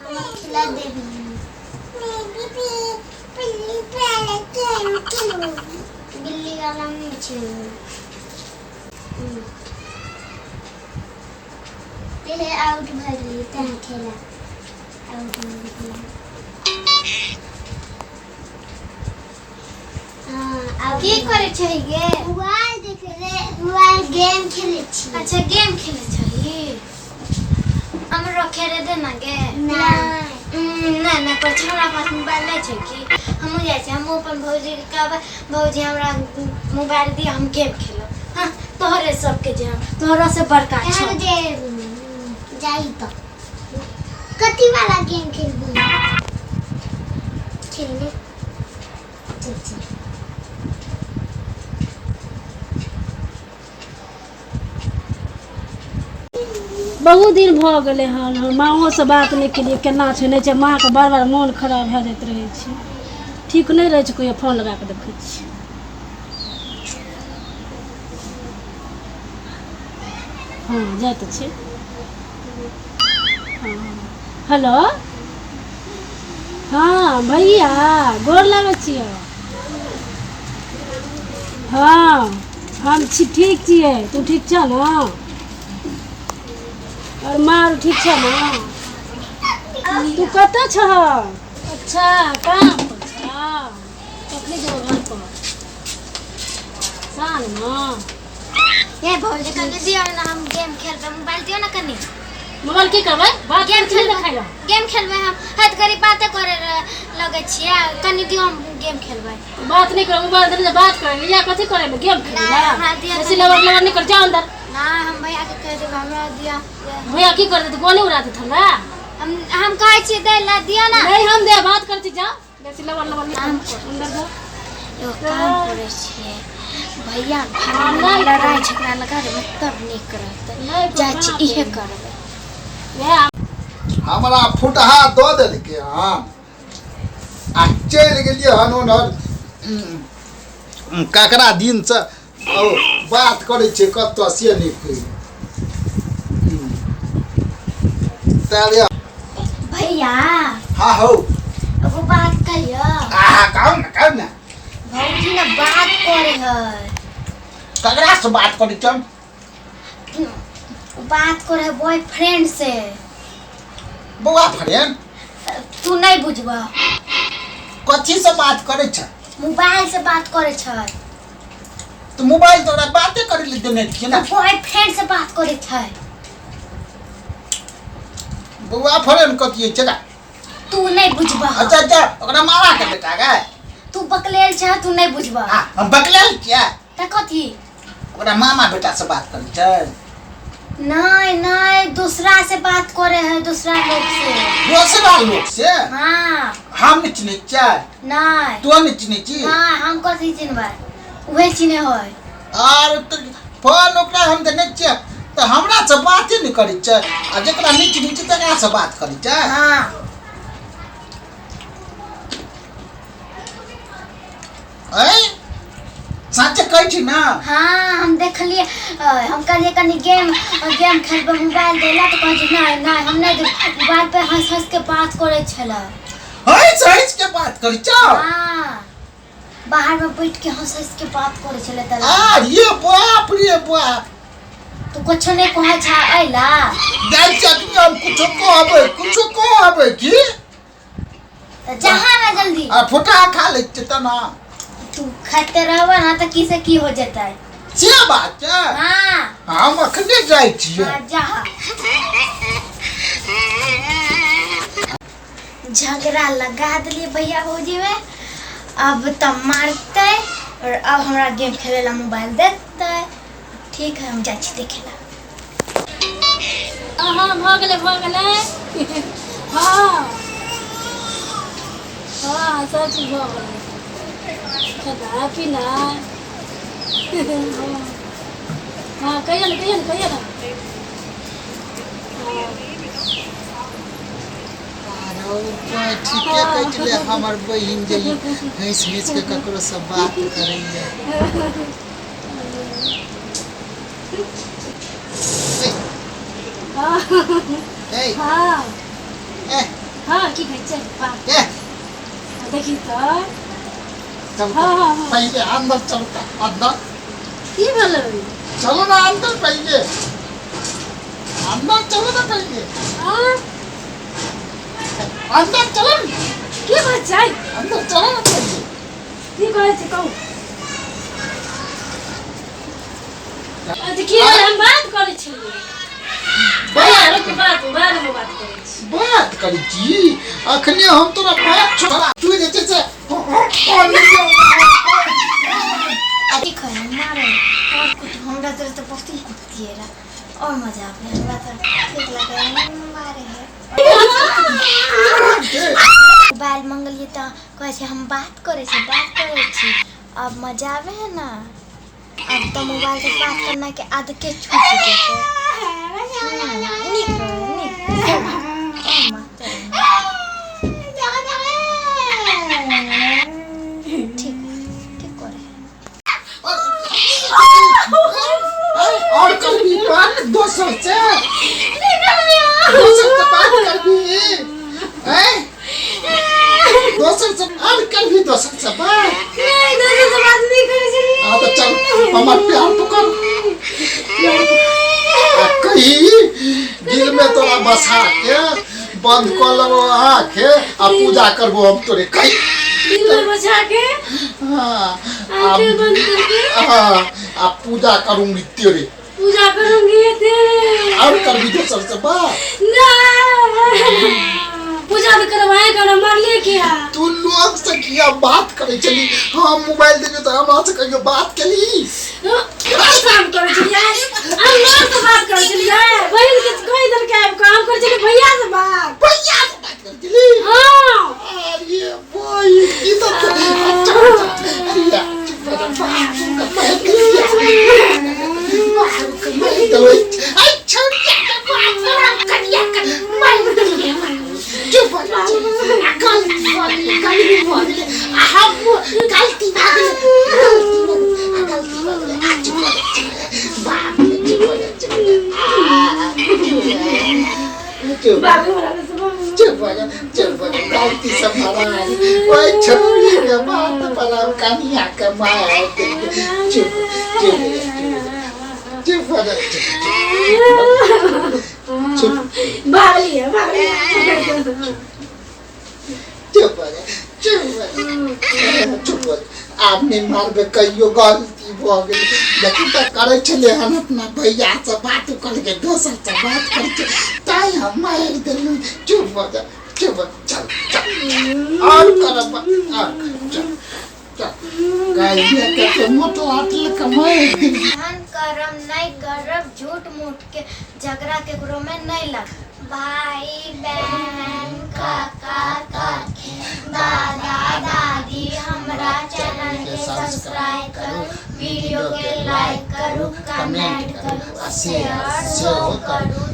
हम खिला दे बिल्ली वाला नीचे ये आउट भरी तन खेला आउट भरी हां की करे छै गे मोबाइल देखे रे मोबाइल गेम खेले छी अच्छा गेम खेले छी हमरो खेले दे ना गे ना ना पर हमरा पास मोबाइल नहीं छै कि हम जाय छै हम अपन भौजी के कहबै भौजी हमरा मोबाइल दिया हम गेम खेलो हां तोहरे सबके जे तोहरा से बड़का छै दे जाई तो कथि वाला गेम खेलबी खेलने चल बहुत दिन भ गेले हन माँओ से बात नहीं केलिए केना छै नहीं छै माँ के बार बार मन खराब भ जाइत रहे छै ठीक नहीं रहे छै कोई फोन लगा के देखे छी हाँ जाए तो छै हेलो हाँ भैया गोर लगे छियै हाँ हम ठीक छियै तू ठीक छ ना और मार ठीक छ ना तू कत छ अच्छा काम पर छ कखनी जेबो घर पर शाम में ये भौजी कने दियो ना हम गेम खेलबे मोबाइल दियो ना कनी मोबाइल की करबै बात गेम खेल देखाइ लो गेम खेलबे हम हद करी बातें करे लगे छियै कनी दियो हम गेम खेलबे बात नहीं कर मोबाइल दे बात कर या कथि करे गेम खेलबे ऐसे लवर नहीं कर जा अंदर ना हम भैया के कह देब हमरा दिया भैया की कर दे तू कोने उड़ा दे हमरा हम कहै छी दे ला दिया ना नहीं हम दे बात करती जा ऐसे लवर नहीं अंदर जा यो काम करे छियै भैया हमरा लड़ाई झगड़ा लगा दे तब नहीं करत चाची इहे करबे हमरा फुटहा दो देलके हां आ चल गेलिए हन ओनर काकरा दिन से बात करे छे कत से नहीं कोई ताले भैया हां हो अब बात कहियो कहू ना भौजी ना बात करे है ककरा से बात करे चम बात करे बॉयफ्रेंड से बउआ फ्रेंड तू नहीं बुझबा कथि से बात करे छ मोबाइल से बात करे छै तो मोबाइल तोरा बातें करे ले देने छी ना बॉयफ्रेंड से बात करे छै बउआ फ्रेंड कथि छै तू नहीं बुझबा अच्छा अच्छा ओकरा मारा के बेटा गे तू बकलेल छ तू नहीं बुझबा हां हम बकलेल क्या त कथि ओकरा मामा बेटा से बात करे छै नहीं नहीं दूसरा से बात करे है दूसरा लोग से दूसरा लोग से हां हम नहीं चिन्हे छै नहीं तू नहीं चिन्हे छी हां हम कथि चिन्हबा उहे चिन्हे होय और फोन ओकरा हम देने छियै तो हमरा से बात नहीं करै छै आ जेकरा नहीं चिन्हे छै तकरा से बात करै छै हां ए सच कहै छी ना हां हम देखलिए हम कहलिए कनी गेम खेलबे मोबाइल देला तो कहै नहीं नहीं हम नहीं मोबाइल पे हंस हंस के बात करे छला हंस के बात करै छ हां बाहर में बैठ के हंस हंस के बात करे छले त ये बाप रे बाप तू कुछ नहीं कहै छ आइला देख चटनी हम कुछ कहबै की जहां ना जल्दी आ फुटा खा ले त ना तू खाते रहबा ना त की से की हो जेतै से बात है हां हम अखने जाय छियै जहां झगड़ा लगा दिए भैया भौजी में अब तो मारते और अब हमरा गेम खेले ला मोबाइल देते ठीक है हम जाई छी देखेला हां भ गेले हां हां सब चीज भ गेले खाना पीना हाँ कहिए ना ठीके कहले हमर बहिन जे हंस हंस के ककरो से बात करैया हाँ की कहै छै बाप ए देखी तो चल हाँ, हाँ, हाँ। पहले अंदर चलता अंदर की भेलै चलो ना अंदर पहले अंदर चलो ना पहले हाँ अंदर चलो की कहै छै अंदर चलो ना पहले की कहै छै कहू अच्छा की भेलै हम बात करै छलियै भैया के बात बादमे बात करै छी बात करी छी अखने हम तोरा बात छोड़ा तू जे छै से अभी खै मारे और कुछ हमरा तरह तो बहुत ही कुतिए रहा और मजा आवे हमरा तो ठीक लगे मारे है मोबाइल मंगलिए तो कहे छै हम बात करे छी अब मजा आवे है ना अब तो मोबाइल से बात करना के आदत के छूट गई है और कभी बात दोसर से बात करबी हैं दोसर से और कभी दोसर से बात नहीं दोसर से बात नहीं करे छलियै आ तो चल हमर प्यार तो कर कही दिल में तोरा बसा के बंद कर लो आँख आ पूजा करबो हम तोरे कही दिल में बसा के हाँ आंखें बंद करके हाँ आप पूजा करूंगी तेरे पूजा करूंगी तेरे और कभी दोसर से बात पूजा तो करवाए कर मार ले क्या तू लोग से किया बात करे चली हाँ मोबाइल देने तो हमरा से कहियो बात करी काम कर चलिए हम लोग से बात कर चलिए बहन के कोई इधर के काम कर चलिए भैया से बात कर चली हां अरे भाई इधर तो अच्छा गलती सब छोड़ी के बात पर कनिया के माया चुप आपने मारबे कहियो गलती भ गेल लेकिन त करे छले हम अपना भैया से बात कर के दोसर से बात कर के ताई हम मार देलु चुप चल और करब चल गाइया के तो मोट लाटल कमाए धन करम नहीं करब झूठ मूठ के झगड़ा के गुरो में नहीं लग भाई बहन काका काकी दादा दादी हमरा चैनल के सब्सक्राइब करो वीडियो के लाइक करो कमेंट करो शेयर करो